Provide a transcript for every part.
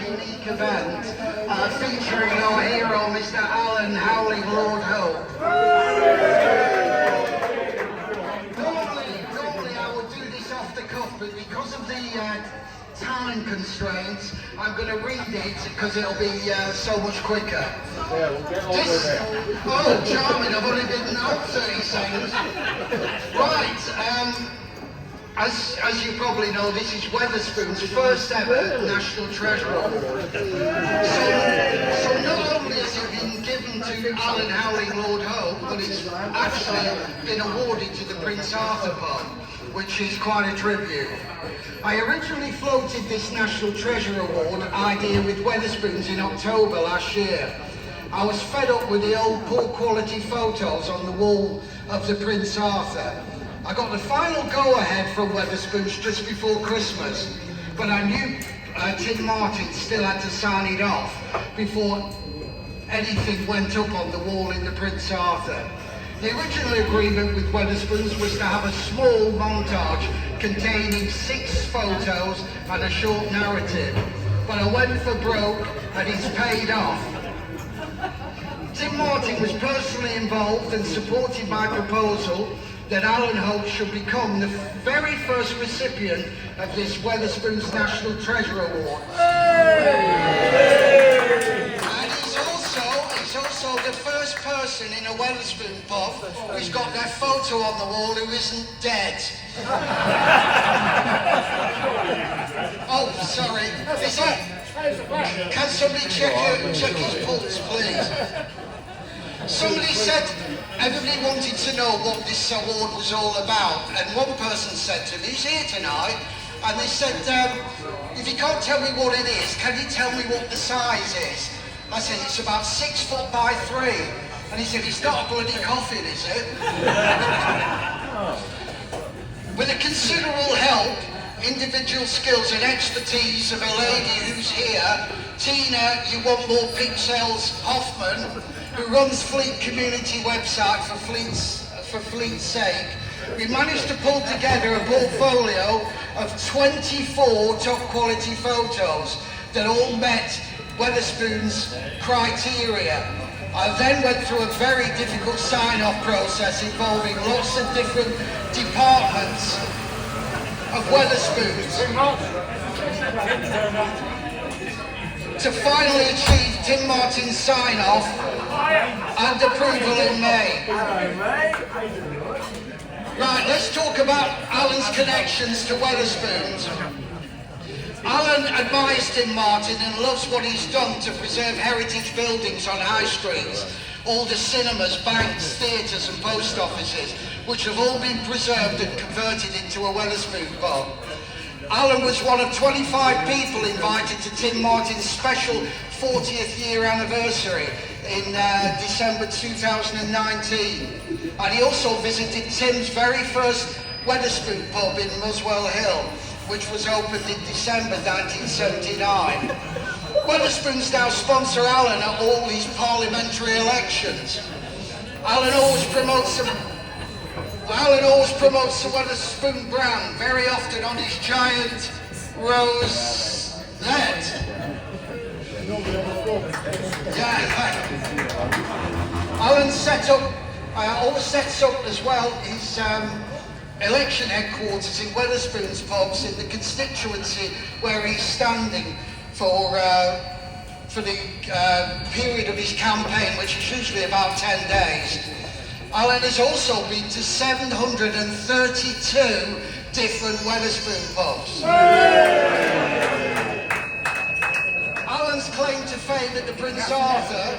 unique event featuring our hero, Mr. Alan Howling Laud Hope. Normally I would do this off the cuff, but because of the time constraints, I'm going to read it because it'll be so much quicker. Yeah, we'll get on with it. Oh, charming, I've only been out 30 seconds. Right, as you probably know, this is Wetherspoon's first ever National Treasure Award. So not only has it been given to Alan Howling Laud Hope, but it's actually been awarded to the Prince Arthur pub, which is quite a tribute. I originally floated this National Treasure Award idea with Wetherspoons in October last year. I was fed up with the old poor quality photos on the wall of the Prince Arthur. I got the final go-ahead from Wetherspoons just before Christmas, but I knew Tim Martin still had to sign it off before anything went up on the wall in the Prince Arthur. The original agreement with Wetherspoons was to have a small montage containing 6 photos and a short narrative, but I went for broke and it's paid off. Tim Martin was personally involved and supported my proposal that Alan Hope should become the very first recipient of this Wetherspoons National Treasure Award. And he's also the first person in a Wetherspoon pub who's got their photo on the wall who isn't dead. Oh, sorry. Is that? Can somebody check his pulse, please? Somebody said everybody wanted to know what this award was all about, and one person said to me, he's here tonight, and they said, if you can't tell me what it is, can you tell me what the size is? I said, it's about 6 foot by 3. And he said, it's not a bloody coffin, is it? With a considerable help, individual skills and expertise of a lady who's here, Tina, you want more pixels, Hoffman, who runs Fleet community website for Fleet's Sake, we managed to pull together a portfolio of 24 top quality photos that all met Wetherspoon's criteria. I then went through a very difficult sign-off process involving lots of different departments of Wetherspoons to finally achieve Tim Martin's sign-off and approval in May. Right, let's talk about Alan's connections to Wetherspoons. Alan admires Tim Martin and loves what he's done to preserve heritage buildings on high streets, all the cinemas, banks, theatres and post offices, which have all been preserved and converted into a Wetherspoon pub. Alan was one of 25 people invited to Tim Martin's special 40th year anniversary in December 2019. And he also visited Tim's very first Wetherspoon pub in Muswell Hill, which was opened in December 1979. Wetherspoons now sponsor Alan at all these parliamentary elections. Alan always promotes the Wetherspoon brand, very often on his giant rosette. Alan always sets up as well his election headquarters in Wetherspoon's pubs in the constituency where he's standing for the period of his campaign, which is usually about 10 days. Alan has also been to 732 different Wetherspoon pubs. Alan's claim to fame at the Prince Arthur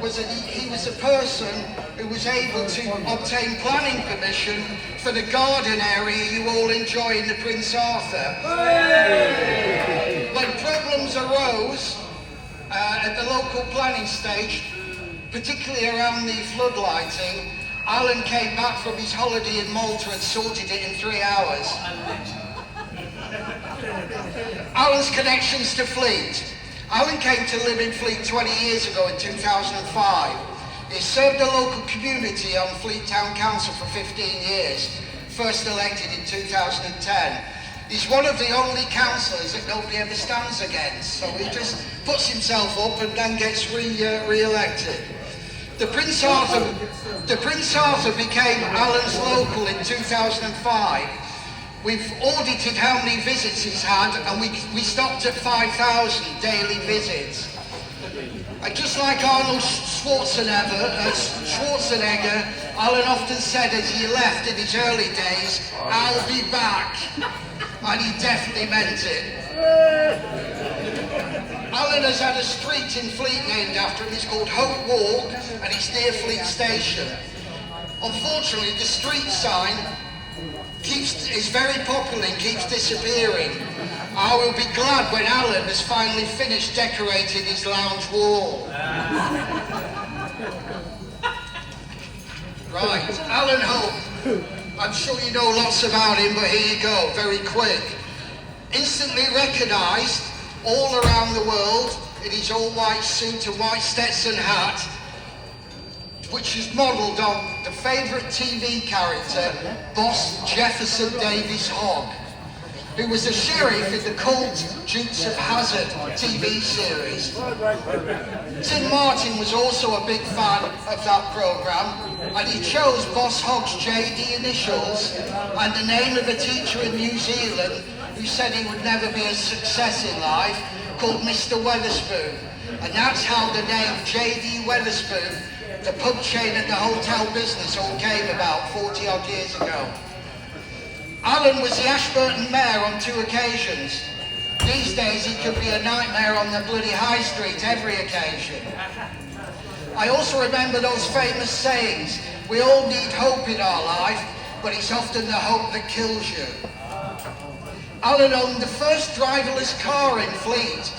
was that he was a person who was able to obtain planning permission for the garden area you all enjoy in the Prince Arthur. When problems arose at the local planning stage, particularly around the floodlighting, Alan came back from his holiday in Malta and sorted it in 3 hours. Alan's connections to Fleet. Alan came to live in Fleet 20 years ago in 2005. He served the local community on Fleet Town Council for 15 years, first elected in 2010. He's one of the only councillors that nobody ever stands against, so he just puts himself up and then gets re-elected. The Prince Arthur became Alan's local in 2005. We've audited how many visits he's had, and we stopped at 5,000 daily visits. And just like Arnold Schwarzenegger, Alan often said as he left in his early days, "I'll be back." And he definitely meant it. Alan has had a street in Fleet named after him. It's called Hope Walk, and it's near Fleet Station. Unfortunately, the street sign is very popular and keeps disappearing. I will be glad when Alan has finally finished decorating his lounge wall. Right, Alan Hope. I'm sure you know lots about him, but here you go, very quick. Instantly recognised all around the world in his all-white suit and white Stetson hat, which is modelled on the favourite TV character, Boss Jefferson Davis Hogg, who was a sheriff in the cult Dukes of Hazzard TV series. Tim Martin was also a big fan of that programme, and he chose Boss Hogg's JD initials and the name of a teacher in New Zealand who said he would never be a success in life, called Mr. Weatherspoon. And that's how the name JD Weatherspoon, the pub chain and the hotel business, all came about 40 odd years ago. Alan was the Ashburton mayor on 2 occasions. These days he could be a nightmare on the bloody high street every occasion. I also remember those famous sayings, we all need hope in our life, but it's often the hope that kills you. Alan owned the first driverless car in Fleet.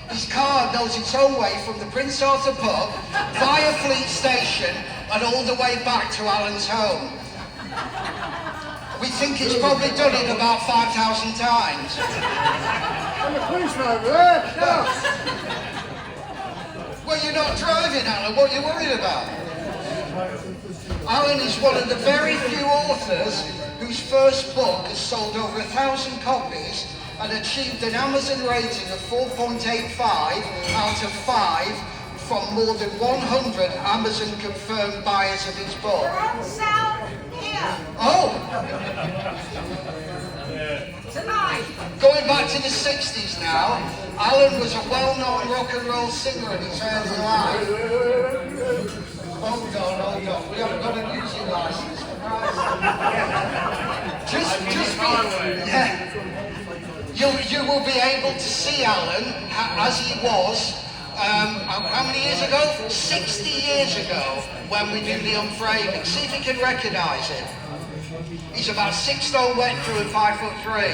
His car knows its own way from the Prince Arthur pub, via Fleet Station, and all the way back to Alan's home. We think it's probably done it about 5,000 times. And the policeman over there! No. Well, you're not driving, Alan. What are you worried about? Alan is one of the very few authors whose first book has sold over 1,000 copies and achieved an Amazon rating of 4.85 out of 5 from more than 100 Amazon confirmed buyers of his book. They're on sale here. Oh! Tonight. Going back to the 60s now, Alan was a well-known rock and roll singer in his early life. Hold on, we haven't got a music license. You will be able to see Alan as he was, how many years ago? 60 years ago, when we did the Unveiling. See if you can recognise him. He's about 6 stone wet through and 5'3".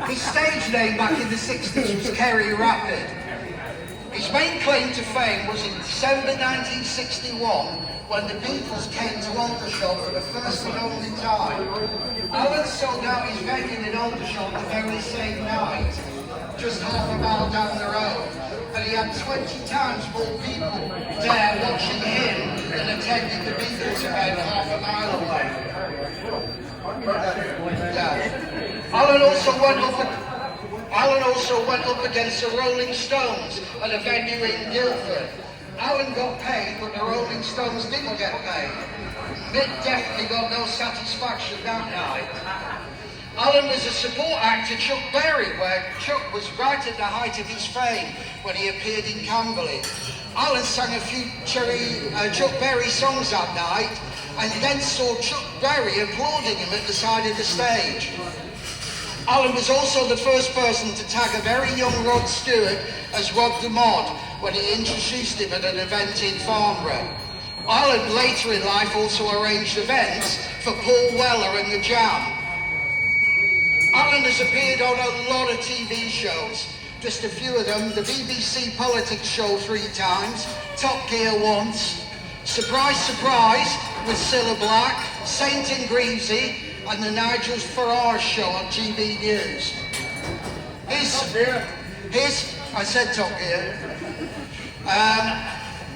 His stage name back in the 60s was Kerry Rapid. His main claim to fame was in December 1961 when the Beatles came to Aldershot for the first and only time. Alan sold out his venue in Aldershot the very same night, just half a mile down the road, and he had 20 times more people there watching him than attending the Beatles event half a mile away. Yeah. Alan also went up against the Rolling Stones at a venue in Guildford. Alan got paid, but the Rolling Stones didn't get paid. Mick definitely got no satisfaction that night. Alan was a support act to Chuck Berry, where Chuck was right at the height of his fame when he appeared in Camberley. Alan sang a few Chuck Berry songs that night, and then saw Chuck Berry applauding him at the side of the stage. Alan was also the first person to tag a very young Rod Stewart as Rod the Mod when he introduced him at an event in Farnborough. Alan later in life also arranged events for Paul Weller and the Jam. Alan has appeared on a lot of TV shows, just a few of them: the BBC Politics show 3 times, Top Gear once, Surprise Surprise with Cilla Black, Saint and Greavesy, and the Nigel Farage show on GB News. I said Top Gear.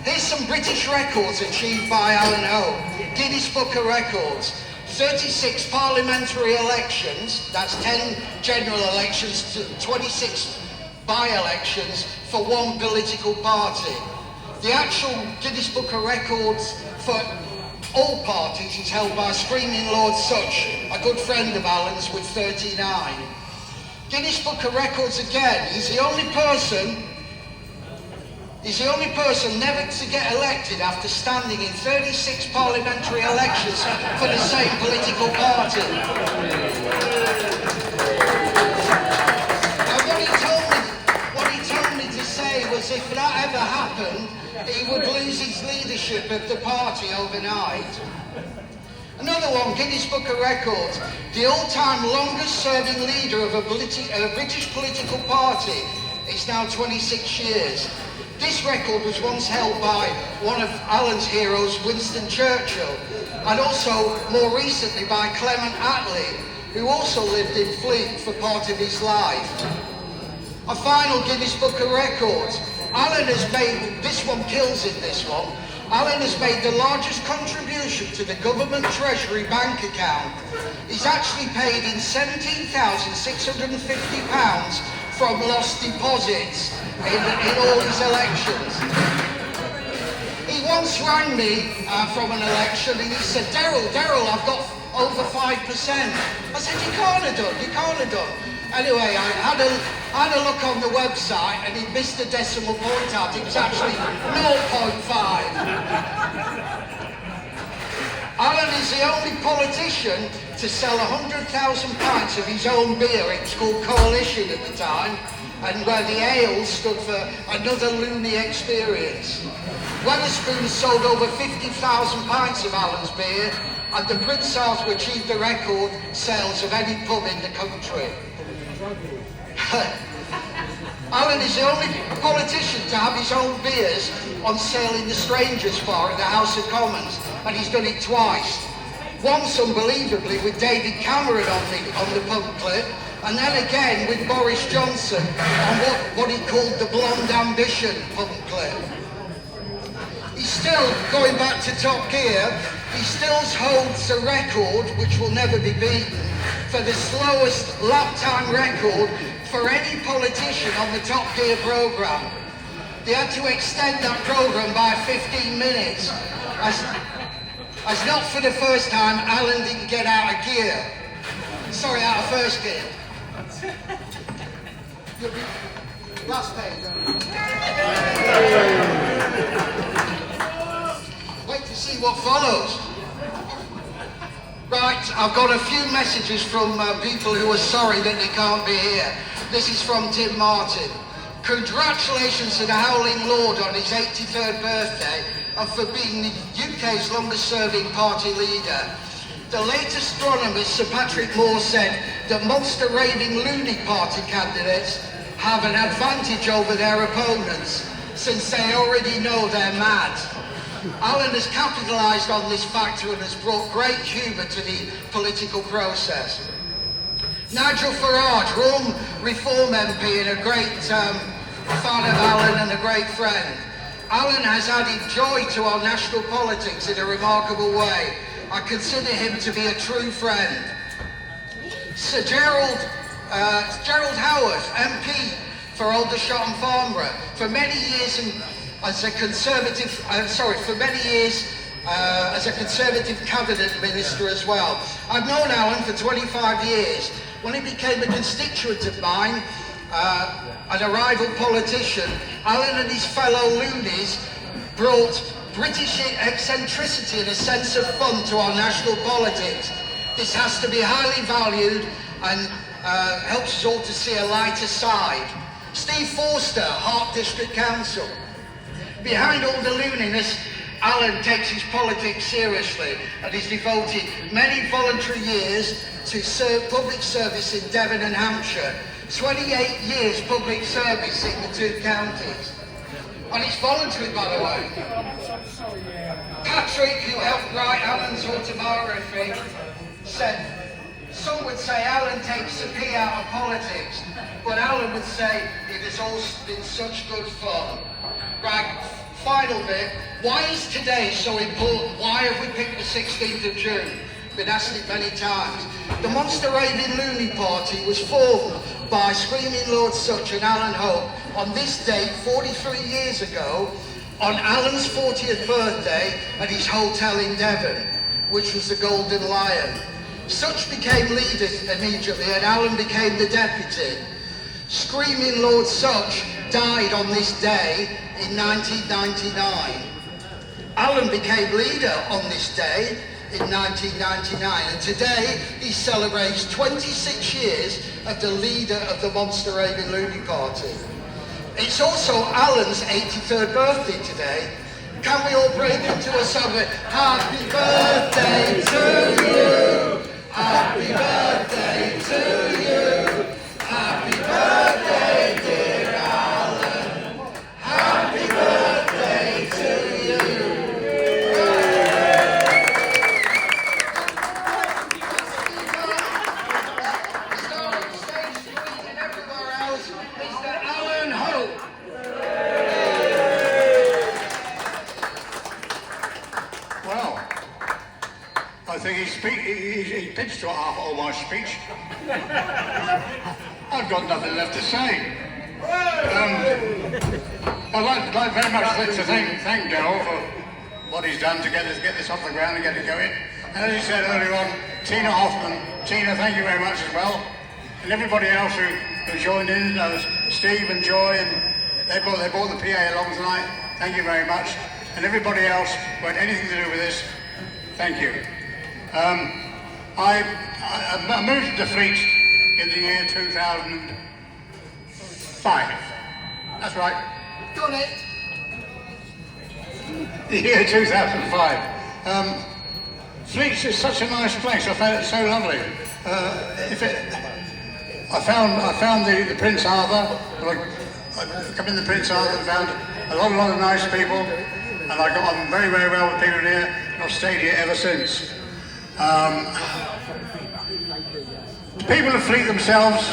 Here's some British records achieved by Alan Hope. Guinness Book of Records. 36 parliamentary elections, that's 10 general elections to 26 by-elections for one political party. The actual Guinness Book of Records for all parties is held by Screaming Lord Such, a good friend of Alan's, with 39. Guinness Book of Records again, he's the only person never to get elected after standing in 36 parliamentary elections for the same political party. And what he told me to say was if that ever happened, he would lose his leadership of the party overnight. Another one, Guinness Book of Records, the all-time longest-serving leader of a British political party is now 26 years. This record was once held by one of Alan's heroes, Winston Churchill, and also more recently by Clement Attlee, who also lived in Fleet for part of his life. A final Guinness Book of Records. Alan has made, this one kills in this one, Alan has made the largest contribution to the government treasury bank account. He's actually paid in £17,650 from lost deposits in all his elections. He once rang me from an election and he said, Daryl, I've got over 5%. I said, you can't have done. Anyway, I had a look on the website and he missed the decimal point out. It was actually 0.5. Alan is the only politician to sell 100,000 pints of his own beer. It was called Coalition at the time, and where the ale stood for another loony experience. Wetherspoons sold over 50,000 pints of Alan's beer, and the Prince Charles achieved the record sales of any pub in the country. Alan is the only politician to have his own beers on sale in the Strangers Bar at the House of Commons, and he's done it twice. Once, unbelievably, with David Cameron on the pub clip, and then again with Boris Johnson on what he called the Blonde Ambition pub clip. He's still, going back to Top Gear, he still holds the record, which will never be beaten, for the slowest lap time record for any politician on the Top Gear programme. They had to extend that programme by 15 minutes, as not for the first time Alan didn't get out of gear. Sorry, out of first gear. Last page. Wait to see what follows. Right, I've got a few messages from people who are sorry that they can't be here. This is from Tim Martin. Congratulations to the Howling Laud on his 83rd birthday and for being the UK's longest serving party leader. The late astronomer Sir Patrick Moore said that monster raving loony party candidates have an advantage over their opponents since they already know they're mad. Alan has capitalised on this factor and has brought great humour to the political process. Nigel Farage, Rome Reform MP and a great fan of Alan and a great friend. Alan has added joy to our national politics in a remarkable way. I consider him to be a true friend. Sir Gerald Howard, MP for Aldershot and Farnborough, for many years as a Conservative cabinet minister as well. I've known Alan for 25 years. When he became a constituent of mine, and a rival politician, Alan and his fellow loonies brought British eccentricity and a sense of fun to our national politics. This has to be highly valued and helps us all to see a lighter side. Steve Forster, Hart District Council. Behind all the looniness, Alan takes his politics seriously and has devoted many voluntary years to public service in Devon and Hampshire. 28 years public service in the two counties. And it's voluntary, by the way. Patrick, who helped write Alan's autobiography, said, some would say Alan takes the pee out of politics, but Alan would say it has all been such good fun. Right, final bit. Why is today so important? Why have we picked the 16th of June? been asked it many times. The Monster Raving Loony Party was formed by Screaming Lord Such and Alan Hope on this date 43 years ago, on Alan's 40th birthday at his hotel in Devon, which was the Golden Lion. Such became leader immediately and Alan became the deputy. Screaming Lord Such died on this day in 1999. Alan became leader on this day in 1999, and today he celebrates 26 years of the leader of the Monster Raving Loony Party. It's also Alan's 83rd birthday today. Can we all break into a song with Happy Birthday to you, Happy Birthday to you, Happy Birthday dear Alan, Happy Birthday to you. Starting stage 3 and everywhere else, Mr. Alan Hope. Well, I think he pitched to half all my speech. I've got nothing left to say. I'd like very much to thank Darryl for what he's done to get this off the ground and get it going. And as he said earlier on, Tina Hoffman, Tina, thank you very much as well. And everybody else who joined in, Steve and Joy, and they brought the PA along tonight. Thank you very much. And everybody else who had anything to do with this, thank you. I moved to Fleet in the year 2005. That's right. Done it. The year 2005. Fleet is such a nice place. I found it so lovely. I found the Prince Arthur. I come in the Prince Arthur and found a lot of nice people, and I got on very, very well with people here, and I've stayed here ever since. The people of Fleet themselves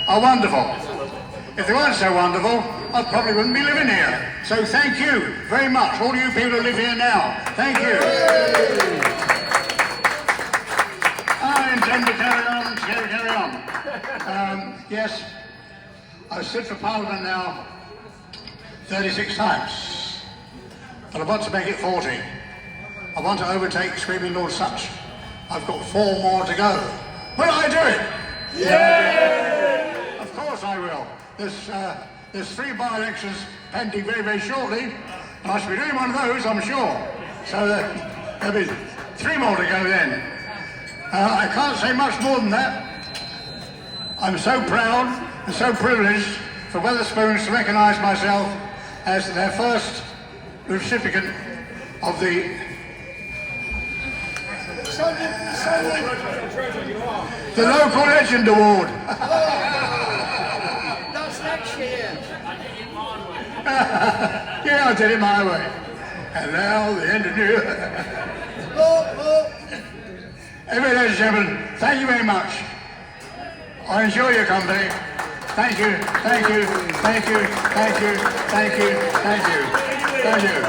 are wonderful. If they weren't so wonderful, I probably wouldn't be living here. So thank you very much, all you people who live here now. Thank you. I intend to carry on. Yes, I've stood for Parliament now 36 times, but I want to make it 40. I want to overtake Screaming Lord Such. I've got 4 more to go. Will I do it? Yeah! Of course I will. There's 3 by-elections pending very, very shortly, and I shall be doing one of those, I'm sure. So there'll be 3 more to go then. I can't say much more than that. I'm so proud and so privileged for Wetherspoons to recognise myself as their first recipient of the Local Legend Award. That's next year. Yeah, I did it my way. And now the end of New Year. Anyway, ladies and gentlemen, thank you very much. I enjoy your company. Thank you, thank you, thank you, thank you, thank you, thank you, thank you.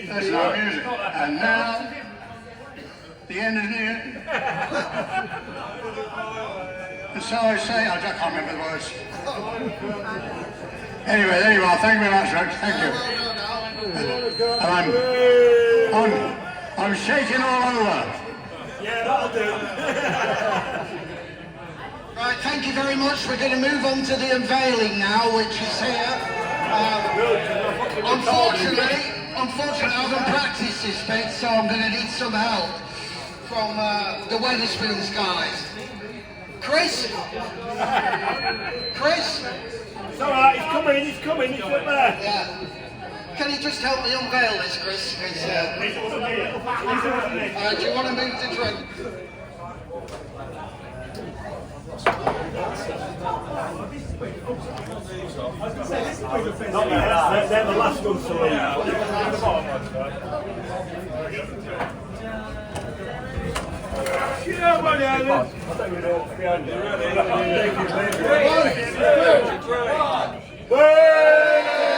That's our music. And now, the end is near. And so I say, I can't remember the words. Anyway, there you are. Thank you very much, Rex. Thank you. And I'm shaking all over. Yeah, that'll do. Right, thank you very much. We're going to move on to the Unveiling now, which is here. Unfortunately, I haven't practiced this bit, so I'm going to need some help from the Wetherspoons guys. Chris? Chris? It's alright, he's coming, he's up there. Yeah. Can you just help me unveil this, Chris? Do you want to move the drink? Not there, they're the last ones to leave. Yeah, buddy, I think we know what's behind you. Hey!